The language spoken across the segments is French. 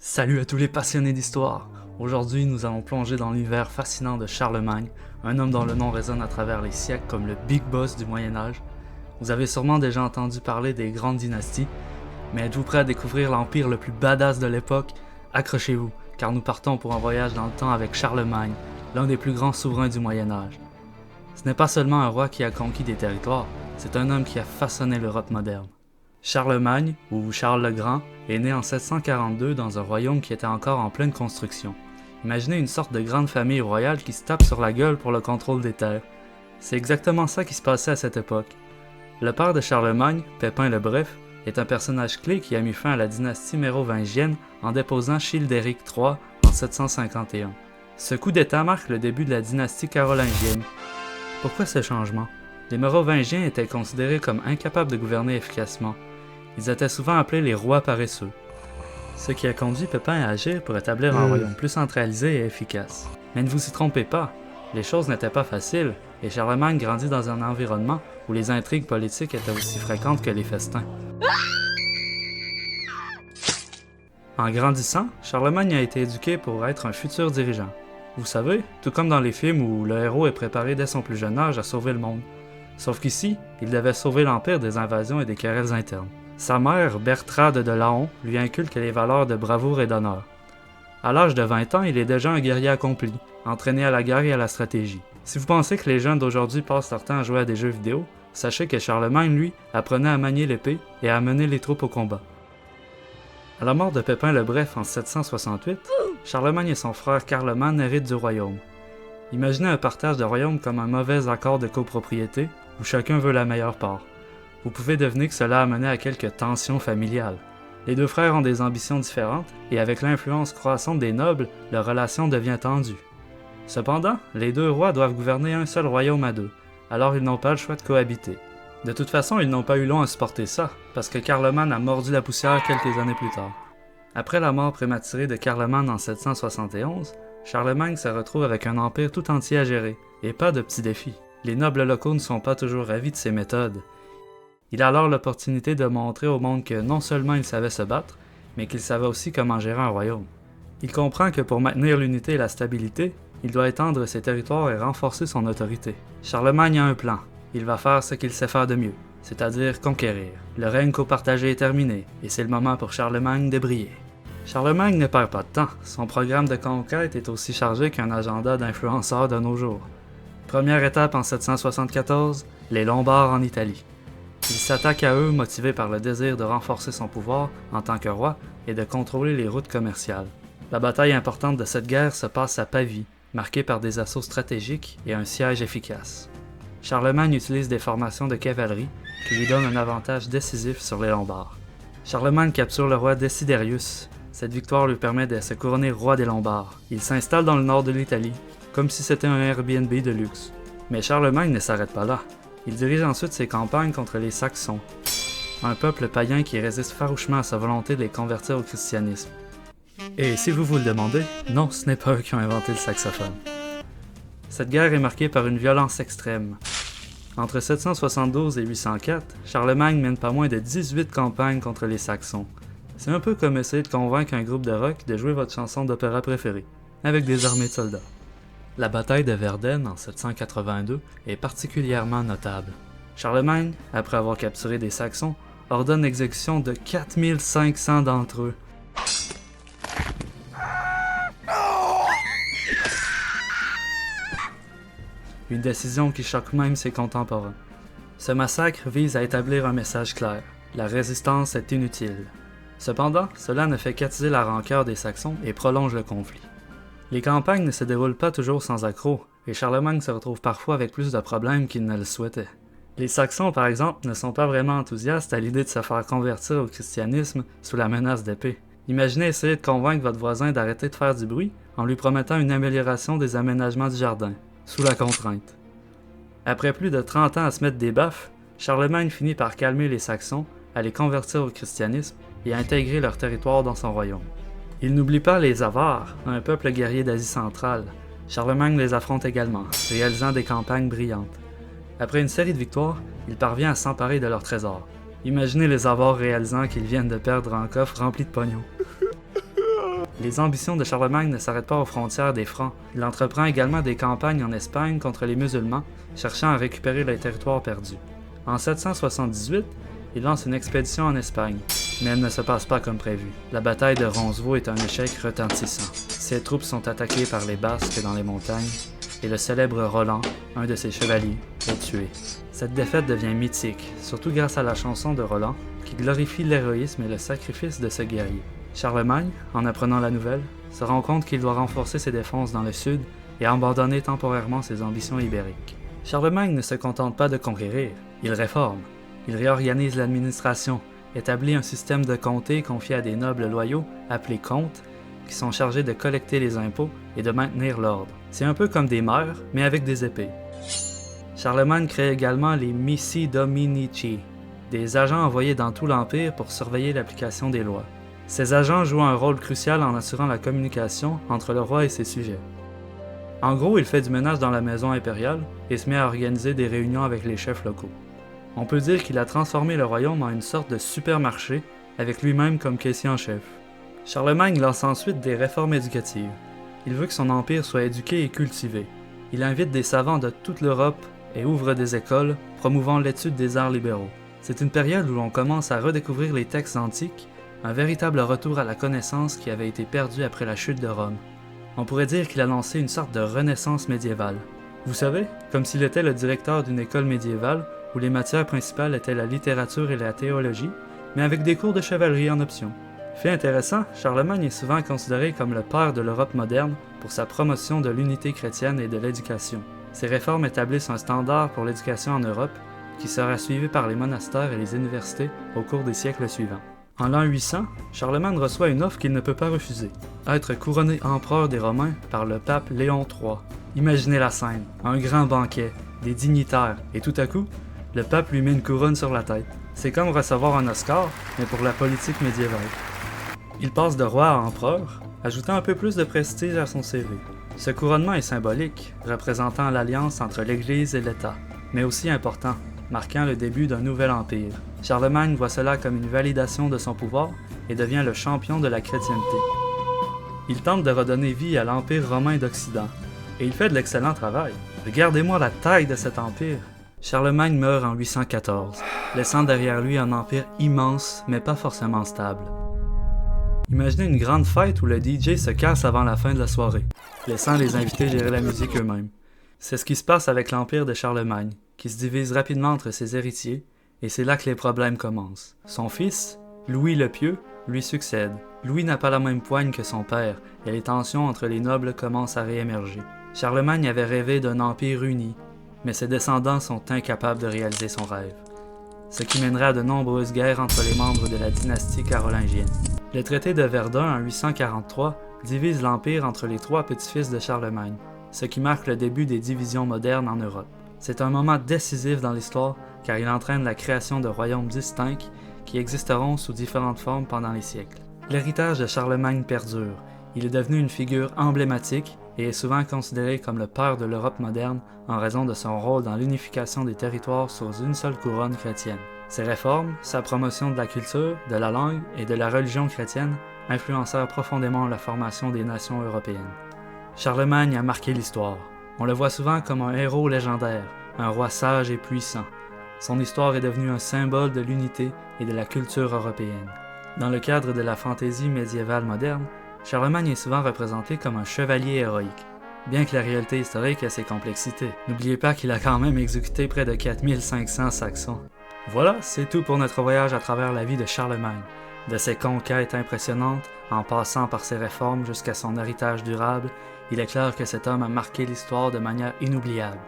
Salut à tous les passionnés d'histoire! Aujourd'hui, nous allons plonger dans l'univers fascinant de Charlemagne, un homme dont le nom résonne à travers les siècles comme le Big Boss du Moyen-Âge. Vous avez sûrement déjà entendu parler des grandes dynasties, mais êtes-vous prêts à découvrir l'empire le plus badass de l'époque? Accrochez-vous, car nous partons pour un voyage dans le temps avec Charlemagne, l'un des plus grands souverains du Moyen-Âge. Ce n'est pas seulement un roi qui a conquis des territoires, c'est un homme qui a façonné l'Europe moderne. Charlemagne, ou Charles le Grand, est né en 742 dans un royaume qui était encore en pleine construction. Imaginez une sorte de grande famille royale qui se tape sur la gueule pour le contrôle des terres. C'est exactement ça qui se passait à cette époque. Le père de Charlemagne, Pépin le Bref, est un personnage clé qui a mis fin à la dynastie mérovingienne en déposant Childéric III en 751. Ce coup d'État marque le début de la dynastie carolingienne. Pourquoi ce changement? Les Mérovingiens étaient considérés comme incapables de gouverner efficacement. Ils étaient souvent appelés les rois paresseux. Ce qui a conduit Pépin à agir pour établir un royaume plus centralisé et efficace. Mais ne vous y trompez pas, les choses n'étaient pas faciles, et Charlemagne grandit dans un environnement où les intrigues politiques étaient aussi fréquentes que les festins. En grandissant, Charlemagne a été éduqué pour être un futur dirigeant. Vous savez, tout comme dans les films où le héros est préparé dès son plus jeune âge à sauver le monde. Sauf qu'ici, il devait sauver l'Empire des invasions et des querelles internes. Sa mère, Bertrade de Laon, lui inculque les valeurs de bravoure et d'honneur. À l'âge de 20 ans, il est déjà un guerrier accompli, entraîné à la guerre et à la stratégie. Si vous pensez que les jeunes d'aujourd'hui passent leur temps à jouer à des jeux vidéo, sachez que Charlemagne, lui, apprenait à manier l'épée et à mener les troupes au combat. À la mort de Pépin le Bref en 768, Charlemagne et son frère Carloman héritent du royaume. Imaginez un partage de royaume comme un mauvais accord de copropriété où chacun veut la meilleure part. Vous pouvez deviner que cela a mené à quelques tensions familiales. Les deux frères ont des ambitions différentes, et avec l'influence croissante des nobles, leur relation devient tendue. Cependant, les deux rois doivent gouverner un seul royaume à deux, alors ils n'ont pas le choix de cohabiter. De toute façon, ils n'ont pas eu long à supporter ça, parce que Carloman a mordu la poussière quelques années plus tard. Après la mort prématurée de Carloman en 771, Charlemagne se retrouve avec un empire tout entier à gérer, et pas de petits défis. Les nobles locaux ne sont pas toujours ravis de ses méthodes. Il a alors l'opportunité de montrer au monde que non seulement il savait se battre, mais qu'il savait aussi comment gérer un royaume. Il comprend que pour maintenir l'unité et la stabilité, il doit étendre ses territoires et renforcer son autorité. Charlemagne a un plan. Il va faire ce qu'il sait faire de mieux, c'est-à-dire conquérir. Le règne copartagé est terminé, et c'est le moment pour Charlemagne de briller. Charlemagne ne perd pas de temps. Son programme de conquête est aussi chargé qu'un agenda d'influenceurs de nos jours. Première étape en 774, les Lombards en Italie. Il s'attaque à eux motivé par le désir de renforcer son pouvoir en tant que roi et de contrôler les routes commerciales. La bataille importante de cette guerre se passe à Pavie, marquée par des assauts stratégiques et un siège efficace. Charlemagne utilise des formations de cavalerie qui lui donnent un avantage décisif sur les Lombards. Charlemagne capture le roi Desiderius. Cette victoire lui permet de se couronner roi des Lombards. Il s'installe dans le nord de l'Italie, comme si c'était un Airbnb de luxe. Mais Charlemagne ne s'arrête pas là. Il dirige ensuite ses campagnes contre les Saxons, un peuple païen qui résiste farouchement à sa volonté de les convertir au christianisme. Et si vous vous le demandez, non, ce n'est pas eux qui ont inventé le saxophone. Cette guerre est marquée par une violence extrême. Entre 772 et 804, Charlemagne mène pas moins de 18 campagnes contre les Saxons. C'est un peu comme essayer de convaincre un groupe de rock de jouer votre chanson d'opéra préférée, avec des armées de soldats. La bataille de Verden en 782 est particulièrement notable. Charlemagne, après avoir capturé des Saxons, ordonne l'exécution de 4500 d'entre eux. Une décision qui choque même ses contemporains. Ce massacre vise à établir un message clair. La résistance est inutile. Cependant, cela ne fait qu'attiser la rancœur des Saxons et prolonge le conflit. Les campagnes ne se déroulent pas toujours sans accroc, et Charlemagne se retrouve parfois avec plus de problèmes qu'il ne le souhaitait. Les Saxons, par exemple, ne sont pas vraiment enthousiastes à l'idée de se faire convertir au christianisme sous la menace d'épée. Imaginez essayer de convaincre votre voisin d'arrêter de faire du bruit en lui promettant une amélioration des aménagements du jardin, sous la contrainte. Après plus de 30 ans à se mettre des baffes, Charlemagne finit par calmer les Saxons, à les convertir au christianisme et à intégrer leur territoire dans son royaume. Il n'oublie pas les Avars, un peuple guerrier d'Asie centrale. Charlemagne les affronte également, réalisant des campagnes brillantes. Après une série de victoires, il parvient à s'emparer de leurs trésors. Imaginez les Avars réalisant qu'ils viennent de perdre un coffre rempli de pognon. Les ambitions de Charlemagne ne s'arrêtent pas aux frontières des Francs. Il entreprend également des campagnes en Espagne contre les musulmans, cherchant à récupérer les territoires perdus. En 778, il lance une expédition en Espagne, mais elle ne se passe pas comme prévu. La bataille de Roncesvalles est un échec retentissant. Ses troupes sont attaquées par les Basques dans les montagnes, et le célèbre Roland, un de ses chevaliers, est tué. Cette défaite devient mythique, surtout grâce à la chanson de Roland, qui glorifie l'héroïsme et le sacrifice de ce guerrier. Charlemagne, en apprenant la nouvelle, se rend compte qu'il doit renforcer ses défenses dans le sud et abandonner temporairement ses ambitions ibériques. Charlemagne ne se contente pas de conquérir, il réforme. Il réorganise l'administration, établit un système de comtés confié à des nobles loyaux, appelés comtes, qui sont chargés de collecter les impôts et de maintenir l'ordre. C'est un peu comme des maires, mais avec des épées. Charlemagne crée également les Missi Dominici, des agents envoyés dans tout l'Empire pour surveiller l'application des lois. Ces agents jouent un rôle crucial en assurant la communication entre le roi et ses sujets. En gros, il fait du ménage dans la maison impériale et se met à organiser des réunions avec les chefs locaux. On peut dire qu'il a transformé le royaume en une sorte de supermarché, avec lui-même comme caissier en chef. Charlemagne lance ensuite des réformes éducatives. Il veut que son empire soit éduqué et cultivé. Il invite des savants de toute l'Europe et ouvre des écoles, promouvant l'étude des arts libéraux. C'est une période où l'on commence à redécouvrir les textes antiques, un véritable retour à la connaissance qui avait été perdue après la chute de Rome. On pourrait dire qu'il a lancé une sorte de renaissance médiévale. Vous savez, comme s'il était le directeur d'une école médiévale où les matières principales étaient la littérature et la théologie, mais avec des cours de chevalerie en option. Fait intéressant, Charlemagne est souvent considéré comme le père de l'Europe moderne pour sa promotion de l'unité chrétienne et de l'éducation. Ses réformes établissent un standard pour l'éducation en Europe qui sera suivi par les monastères et les universités au cours des siècles suivants. En l'an 800, Charlemagne reçoit une offre qu'il ne peut pas refuser, être couronné empereur des Romains par le pape Léon III. Imaginez la scène, un grand banquet, des dignitaires, et tout à coup, le pape lui met une couronne sur la tête. C'est comme recevoir un Oscar, mais pour la politique médiévale. Il passe de roi à empereur, ajoutant un peu plus de prestige à son CV. Ce couronnement est symbolique, représentant l'alliance entre l'Église et l'État, mais aussi important, marquant le début d'un nouvel empire. Charlemagne voit cela comme une validation de son pouvoir et devient le champion de la chrétienté. Il tente de redonner vie à l'Empire romain d'Occident, et il fait de l'excellent travail. Regardez-moi la taille de cet empire! Charlemagne meurt en 814, laissant derrière lui un empire immense mais pas forcément stable. Imaginez une grande fête où le DJ se casse avant la fin de la soirée, laissant les invités gérer la musique eux-mêmes. C'est ce qui se passe avec l'empire de Charlemagne, qui se divise rapidement entre ses héritiers, et c'est là que les problèmes commencent. Son fils, Louis le Pieux, lui succède. Louis n'a pas la même poigne que son père, et les tensions entre les nobles commencent à réémerger. Charlemagne avait rêvé d'un empire uni, mais ses descendants sont incapables de réaliser son rêve, ce qui mènerait à de nombreuses guerres entre les membres de la dynastie carolingienne. Le traité de Verdun en 843 divise l'empire entre les trois petits-fils de Charlemagne, ce qui marque le début des divisions modernes en Europe. C'est un moment décisif dans l'histoire car il entraîne la création de royaumes distincts qui existeront sous différentes formes pendant les siècles. L'héritage de Charlemagne perdure. Il est devenu une figure emblématique et est souvent considéré comme le père de l'Europe moderne en raison de son rôle dans l'unification des territoires sous une seule couronne chrétienne. Ses réformes, sa promotion de la culture, de la langue et de la religion chrétienne influencèrent profondément la formation des nations européennes. Charlemagne a marqué l'histoire. On le voit souvent comme un héros légendaire, un roi sage et puissant. Son histoire est devenue un symbole de l'unité et de la culture européenne. Dans le cadre de la fantaisie médiévale moderne, Charlemagne est souvent représenté comme un chevalier héroïque, bien que la réalité historique ait ses complexités. N'oubliez pas qu'il a quand même exécuté près de 4500 Saxons. Voilà, c'est tout pour notre voyage à travers la vie de Charlemagne, de ses conquêtes impressionnantes, en passant par ses réformes jusqu'à son héritage durable. Il est clair que cet homme a marqué l'histoire de manière inoubliable.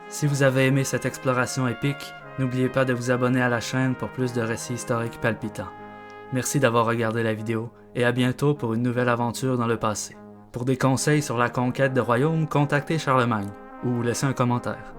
Si vous avez aimé cette exploration épique, n'oubliez pas de vous abonner à la chaîne pour plus de récits historiques palpitants. Merci d'avoir regardé la vidéo et à bientôt pour une nouvelle aventure dans le passé. Pour des conseils sur la conquête de royaumes, contactez Charlemagne ou laissez un commentaire.